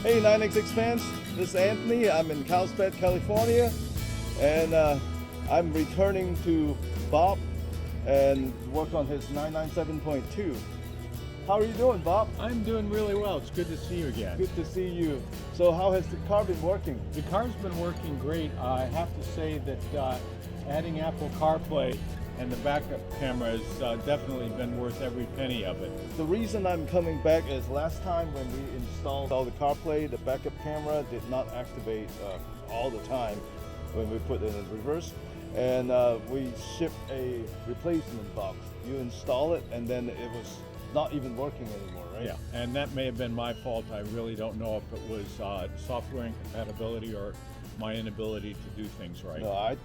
Hey 9X fans, this is Anthony. I'm in Carlsbad, California, and I'm returning to Bob and work on his 997.2. How are you doing, Bob? I'm doing really well. It's good to see you again. Good to see you. So how has the car been working? The car's been working great. I have to say that adding Apple CarPlay and the backup camera has definitely been worth every penny of it. The reason I'm coming back is last time when we installed all the CarPlay, the backup camera did not activate all the time when we put it in reverse. And we shipped a replacement box. You install it and then it was not even working anymore, right? Yeah, and that may have been my fault. I really don't know if it was software incompatibility or my inability to do things right. No, I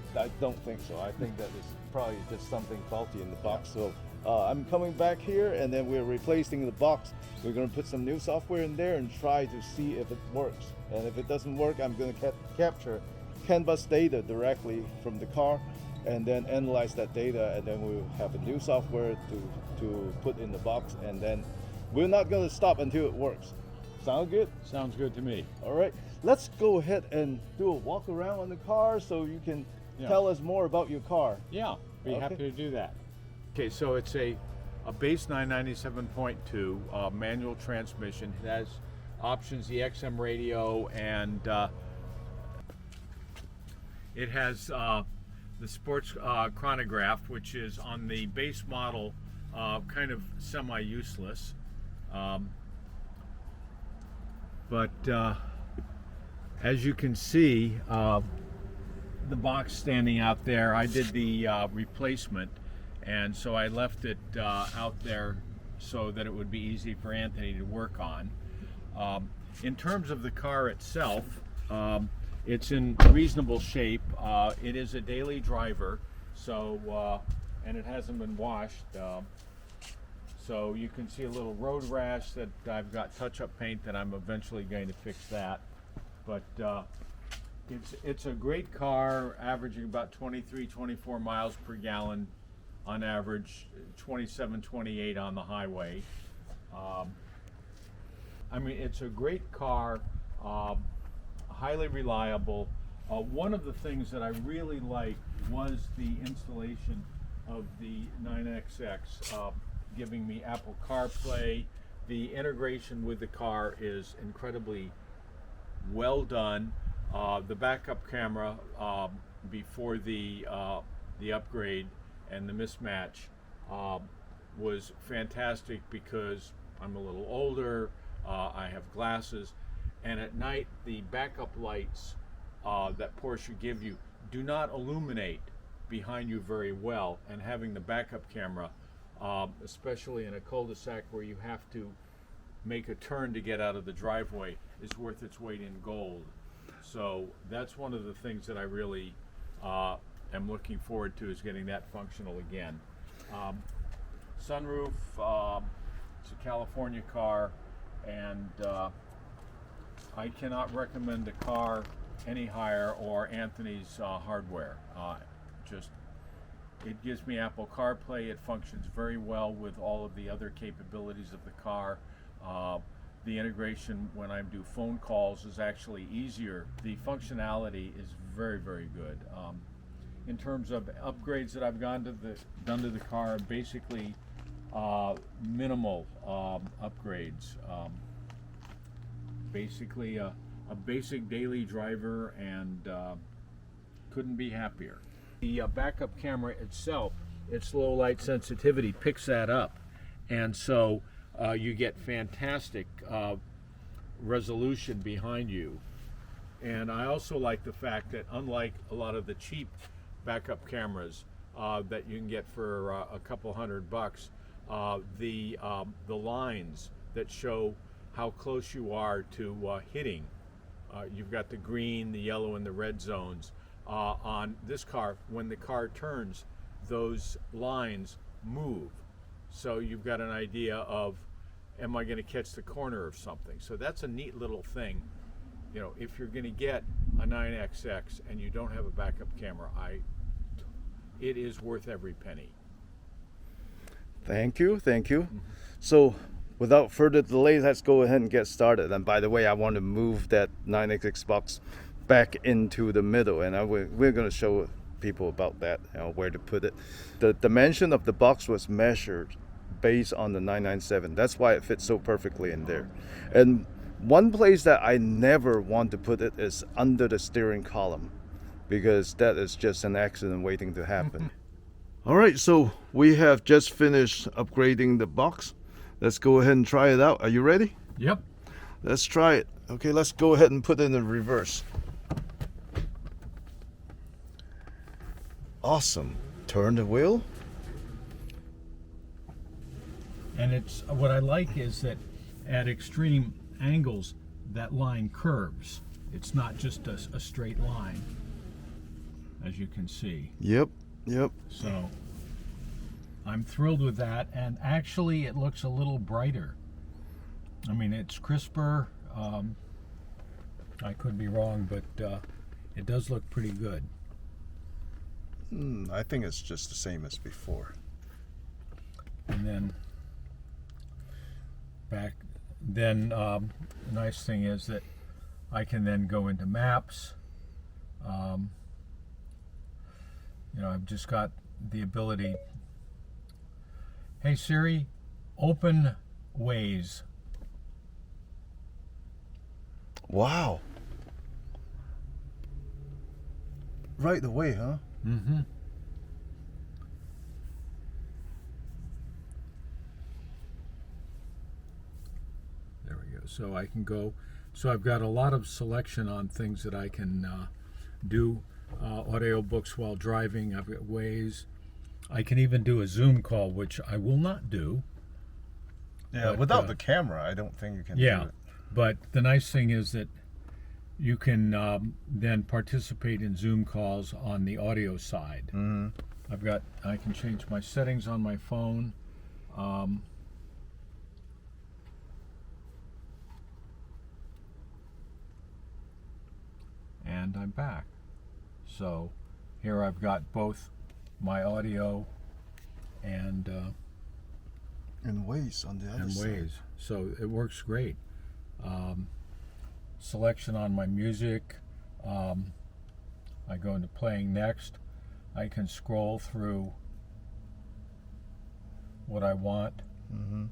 don't think so. I think that is probably just something faulty in the box. So I'm coming back here and then we're replacing the box. We're going to put some new software in there and try to see if it works. And if it doesn't work, I'm going to capture CANBUS data directly from the car and then analyze that data, and then we'll have a new software to put in the box, and then we're not going to stop until it works. Sound good? Sounds good to me. All right, let's go ahead and do a walk around on the car so you can tell us more about your car. Yeah, be happy to do that. Okay, so it's a base 997.2 manual transmission. It has options, the XM radio, and it has the sports chronograph, which is on the base model kind of semi-useless. But as you can see, the box standing out there, I did the replacement, and so I left it out there so that it would be easy for Anthony to work on. In terms of the car itself, it's in reasonable shape. It is a daily driver, so and it hasn't been washed. So you can see a little road rash that I've got touch-up paint that I'm eventually going to fix that. But it's a great car, averaging about 23, 24 miles per gallon on average, 27, 28 on the highway. I mean, it's a great car. Highly reliable. One of the things that I really liked was the installation of the 9XX, giving me Apple CarPlay. The integration with the car is incredibly well done. The backup camera before the upgrade and the mismatch was fantastic because I'm a little older, I have glasses, and at night the backup lights that Porsche give you do not illuminate behind you very well, and having the backup camera, especially in a cul-de-sac where you have to make a turn to get out of the driveway, is worth its weight in gold. So that's one of the things that I really am looking forward to, is getting that functional again. Sunroof, it's a California car, and I cannot recommend the car any higher, or Anthony's hardware. It gives me Apple CarPlay. It functions very well with all of the other capabilities of the car. The integration when I do phone calls is actually easier. The functionality is very, very good. In terms of upgrades that I've done to the car, basically minimal upgrades. Basically a basic daily driver, and couldn't be happier. The backup camera itself, its low light sensitivity picks that up, and so you get fantastic resolution behind you. And I also like the fact that, unlike a lot of the cheap backup cameras that you can get for a couple $100, the lines that show how close you are to hitting, you've got the green, the yellow, and the red zones. On this car, when the car turns, those lines move. So you've got an idea of, am I going to catch the corner of something? So that's a neat little thing. You know, if you're going to get a 9XX and you don't have a backup camera, it is worth every penny. Thank you, thank you. So without further delay, let's go ahead and get started. And by the way, I want to move that 9XX box back into the middle, and we're going to show people about that, where to put it. The dimension of the box was measured based on the 997. That's why it fits so perfectly in there. And one place that I never want to put it is under the steering column, because that is just an accident waiting to happen. All right, so we have just finished upgrading the box. Let's go ahead and try it out. Are you ready? Yep. Let's try it. Okay, let's go ahead and put it in reverse. Awesome. Turn the wheel. And it's what I like is that at extreme angles, that line curves. It's not just a straight line, as you can see. Yep. So I'm thrilled with that, and actually it looks a little brighter. I mean, it's crisper. I could be wrong, but it does look pretty good. I think it's just the same as before. And then the nice thing is that I can then go into maps. I've just got the ability. Hey Siri, open Waze. Wow. Right away, huh? Mm-hmm. There we go. So I can go. So I've got a lot of selection on things that I can do. Audiobooks while driving. I've got Waze. I can even do a Zoom call, which I will not do. Yeah, but, without the camera, I don't think you can do it. But the nice thing is that you can then participate in Zoom calls on the audio side. Mm-hmm. I can change my settings on my phone. And I'm back. So here I've got both my audio and Waze on the other side. Waze. So it works great. Selection on my music. I go into playing next. I can scroll through what I want. Mm-hmm.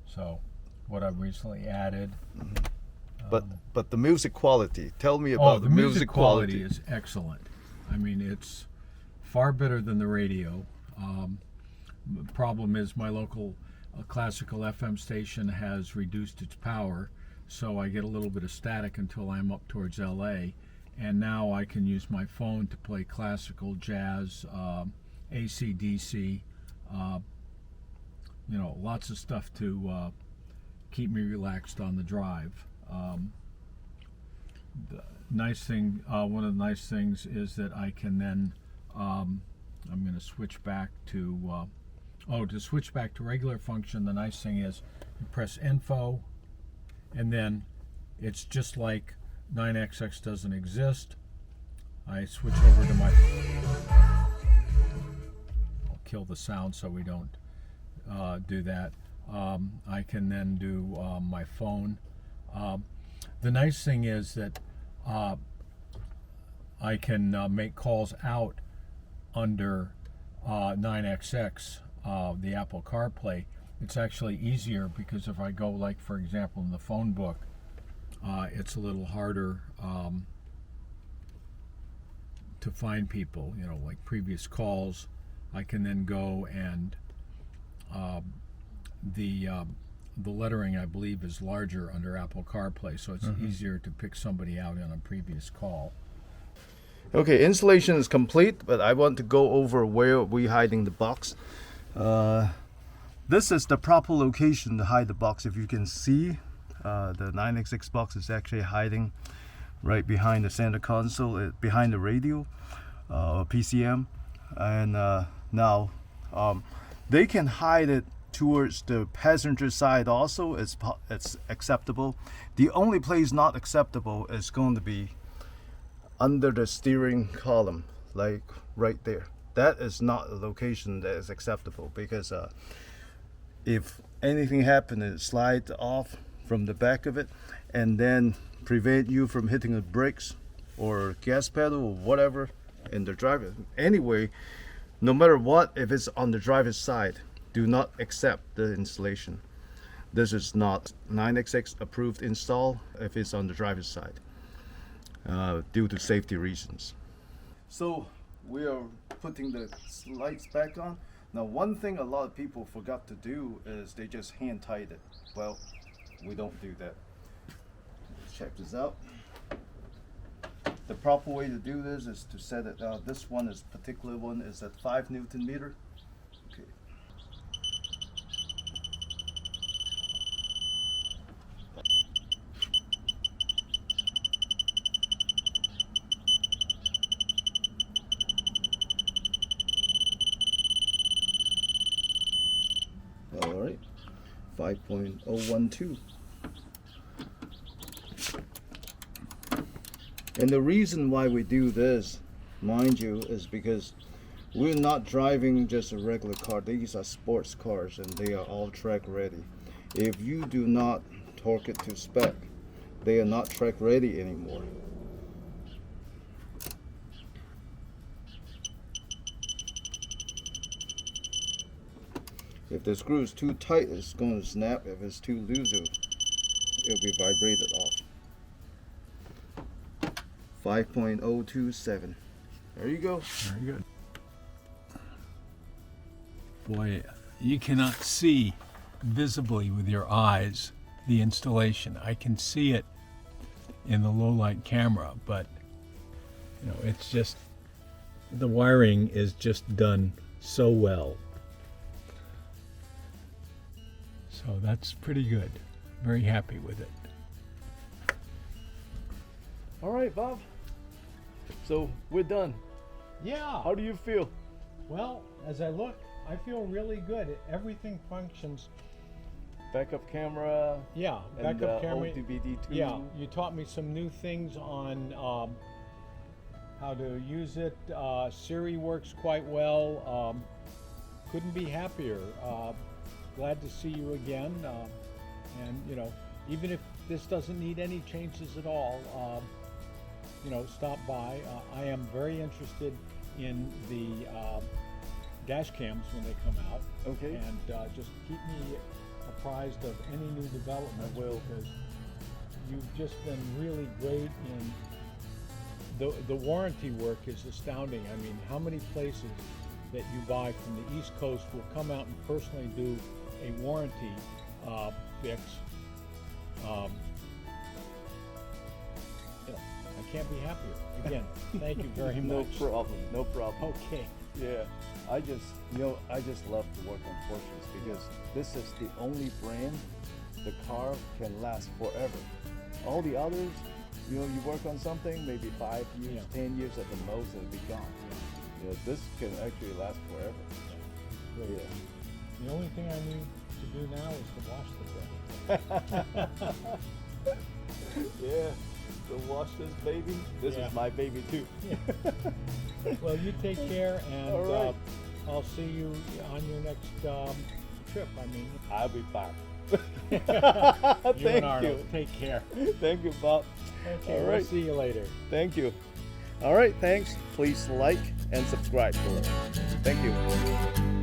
So what I've recently added. Mm-hmm. But the music quality. Tell me about the music quality is excellent. I mean, it's far better than the radio. The problem is my local classical FM station has reduced its power, so I get a little bit of static until I'm up towards LA. And now I can use my phone to play classical, jazz, AC/DC, lots of stuff to keep me relaxed on the drive. The nice thing, one of the nice things is that I can then, I'm going to switch back to, to switch back to regular function, the nice thing is you press info, and then it's just like 9XX doesn't exist. I switch over to my, I'll kill the sound so we don't do that. I can then do my phone. The nice thing is that I can make calls out under 9XX, the Apple CarPlay. It's actually easier because if I go, like for example, in the phone book, it's a little harder to find people, like previous calls. I can then go and the lettering, I believe, is larger under Apple CarPlay, so it's easier to pick somebody out on a previous call. Okay, installation is complete, but I want to go over where we're hiding the box. This is the proper location to hide the box. If you can see, the 9XX box is actually hiding right behind the center console, behind the radio, PCM. And now they can hide it towards the passenger side also. It's acceptable. The only place not acceptable is going to be under the steering column, like right there. That is not a location that is acceptable, because if anything happened, it slides off from the back of it and then prevent you from hitting the brakes or gas pedal or whatever in the driver. Anyway, no matter what, if it's on the driver's side, do not accept the installation. This is not 9XX approved install if it's on the driver's side, due to safety reasons. So we are putting the lights back on. Now, one thing a lot of people forgot to do is they just hand tied it. Well, we don't do that. Let's check this out. The proper way to do this is to set it. This one is particular one is at 5 Newton meter. Okay. All right, 5.012. And the reason why we do this, mind you, is because we're not driving just a regular car. These are sports cars and they are all track ready. If you do not torque it to spec, they are not track ready anymore. If the screw is too tight, it's going to snap. If it's too loose, it'll be vibrated off. 5.027. There you go. Very good. Boy, you cannot see visibly with your eyes the installation. I can see it in the low light camera, but you know, it's just, the wiring is just done so well. So that's pretty good. Very happy with it. All right, Bob. So we're done. Yeah. How do you feel? Well, as I look, I feel really good. Everything functions. Backup camera. Yeah, And backup camera. OBD2. Yeah, you taught me some new things on how to use it. Siri works quite well. Couldn't be happier. Glad to see you again. And you know, even if this doesn't need any changes at all, you know, stop by. I am very interested in the dash cams when they come out. Okay. And just keep me apprised of any new development. I will. Because you've just been really great in the warranty work is astounding. I mean, how many places that you buy from the East Coast will come out and personally do a warranty fix. You know, I can't be happier. Again, thank you very No much. problem. No problem. Okay. Yeah, I just love to work on Porsches because this is the only brand the car can last forever. All the others, you know, you work on something, maybe 5 years, Yeah. 10 years at the most, it'll be gone. You know, this can actually last forever. Great. Yeah. The only thing I need to do now is to wash the thing. Yeah, to wash this baby. This Yeah. is my baby too. Well, you take care, and All right. I'll see you on your next trip. I mean, I'll be back. you Thank and Arnold, you. take care. Thank you, Bob. Okay, All we'll right. see you later. Thank you. All right, thanks. Please like and subscribe below. Thank you.